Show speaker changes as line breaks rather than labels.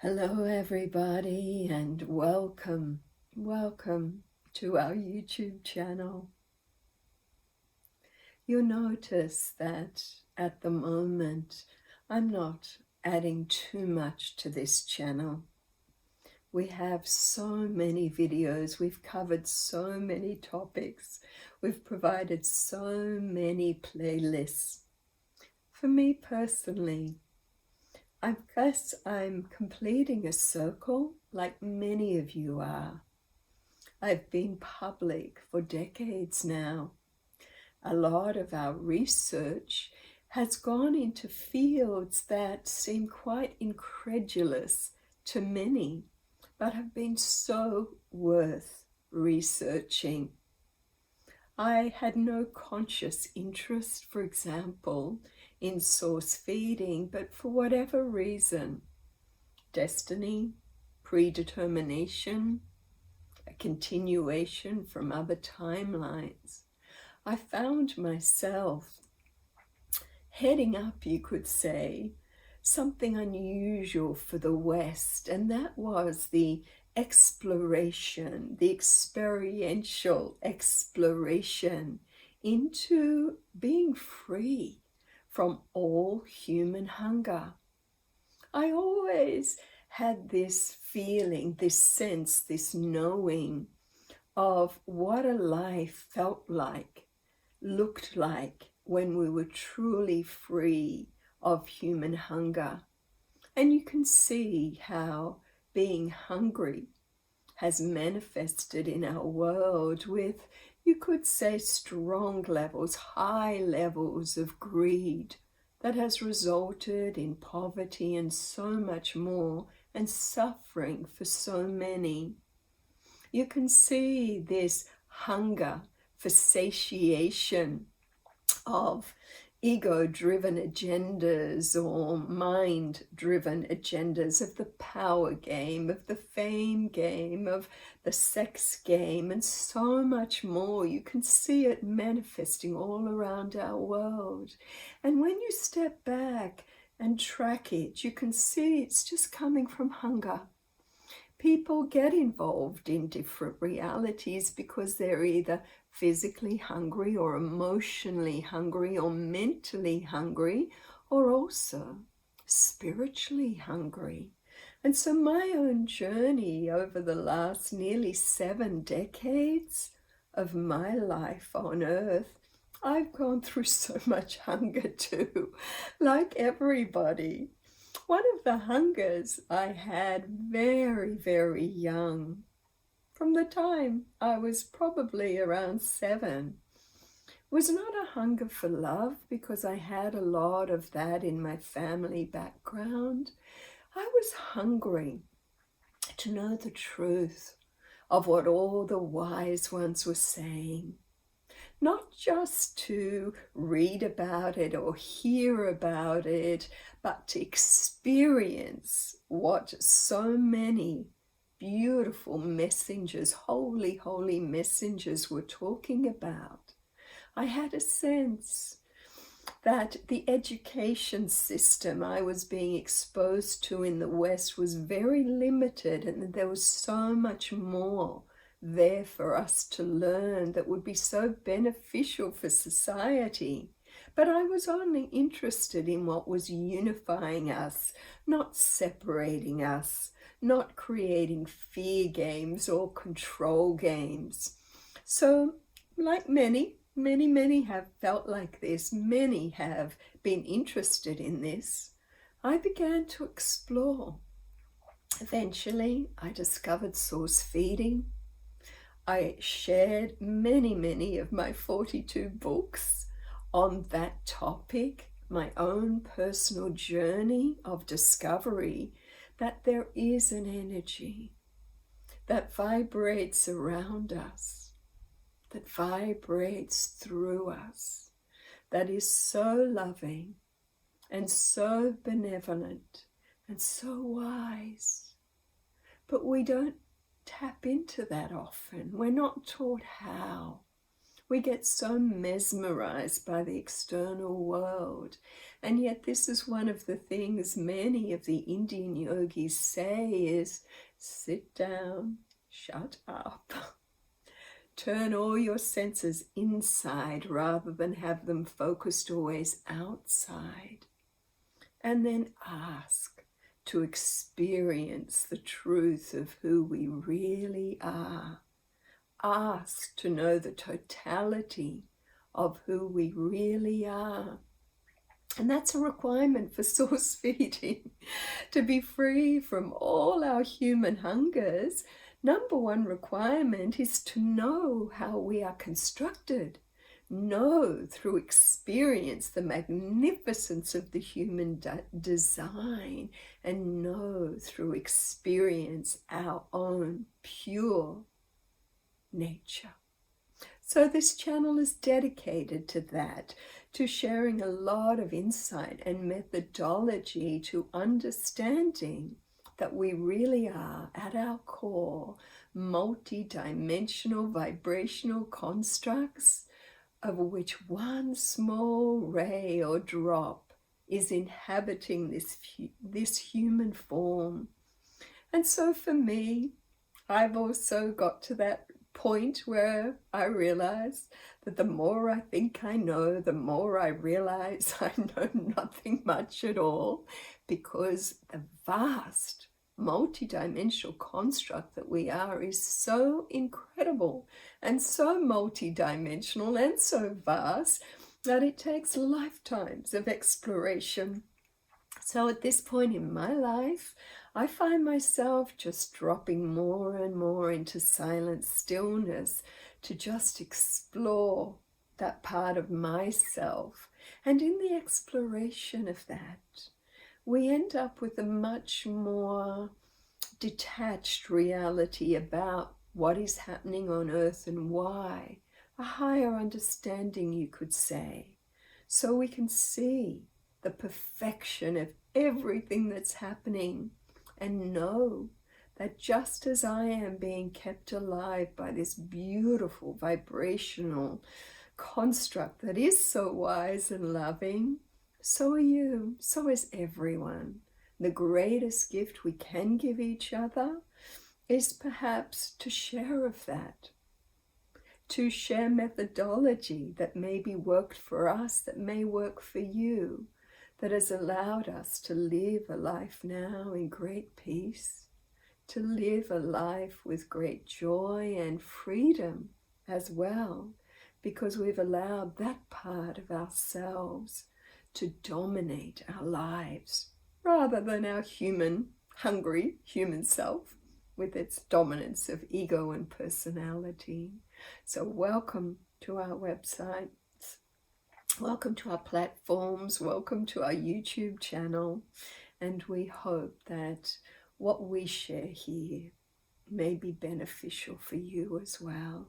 Hello everybody and welcome to our YouTube channel. You'll notice that at the moment I'm not adding too much to this channel. We have so many videos, we've covered so many topics, we've provided so many playlists. For me personally, I guess I'm completing a circle like many of you are. I've been public for decades now. A lot of our research has gone into fields that seem quite incredulous to many, but have been so worth researching. I had no conscious interest, for example, in source feeding, but for whatever reason, destiny, predetermination, a continuation from other timelines, I found myself heading up, you could say, something unusual for the West, and that was the exploration, the experiential exploration into being free from all human hunger. I always had this feeling, this sense, this knowing of what a life felt like, looked like when we were truly free of human hunger. And you can see how being hungry has manifested in our world with, you could say, strong levels, high levels of greed that has resulted in poverty and so much more, and suffering for so many. You can see this hunger for satiation of ego-driven agendas or mind-driven agendas, of the power game, of the fame game, of the sex game, and so much more. You can see it manifesting all around our world. And when you step back and track it, you can see it's just coming from hunger. People get involved in different realities because they're either physically hungry or emotionally hungry or mentally hungry, or also spiritually hungry. And so my own journey over the last nearly 7 decades of my life on earth, I've gone through so much hunger too, like everybody. One of the hungers I had very, very young, from the time I was probably around 7, was not a hunger for love, because I had a lot of that in my family background. I was hungry to know the truth of what all the wise ones were saying. Not just to read about it or hear about it, but to experience what so many beautiful messengers, holy, holy messengers were talking about. I had a sense that the education system I was being exposed to in the West was very limited, and that there was so much more there for us to learn that would be so beneficial for society. But I was only interested in what was unifying us, not separating us, not creating fear games or control games. So, like many have felt like this, many have been interested in this, I began to explore. Eventually, I discovered source feeding. I shared many of my 42 books on that topic, my own personal journey of discovery that there is an energy that vibrates around us, that vibrates through us, that is so loving and so benevolent and so wise. But we don't tap into that often. We're not taught how. We get so mesmerized by the external world. And yet this is one of the things many of the Indian yogis say is, sit down, shut up. Turn all your senses inside rather than have them focused always outside. And then ask to experience the truth of who we really are. Ask to know the totality of who we really are. And that's a requirement for source feeding. To be free from all our human hungers, number one requirement is to know how we are constructed. Know through experience the magnificence of the human design, and know through experience our own pure nature. So this channel is dedicated to that, to sharing a lot of insight and methodology to understanding that we really are, at our core, multi-dimensional vibrational constructs, of which one small ray or drop is inhabiting this human form. And so for me, I've also got to that point where I realize that the more I think I know, the more I realize I know nothing much at all, because the vast multidimensional construct that we are is so incredible and so multidimensional and so vast that it takes lifetimes of exploration. So at this point in my life, I find myself just dropping more and more into silent stillness to just explore that part of myself. And in the exploration of that, we end up with a much more detached reality about what is happening on earth and why. A higher understanding, you could say. So we can see the perfection of everything that's happening, and know that just as I am being kept alive by this beautiful vibrational construct that is so wise and loving, so are you, so is everyone. The greatest gift we can give each other is perhaps to share of that, to share methodology that maybe worked for us, that may work for you, that has allowed us to live a life now in great peace, to live a life with great joy and freedom as well, because we've allowed that part of ourselves to dominate our lives rather than our hungry human self with its dominance of ego and personality. So welcome to our website. Welcome to our platforms, welcome to our YouTube channel, and we hope that what we share here may be beneficial for you as well.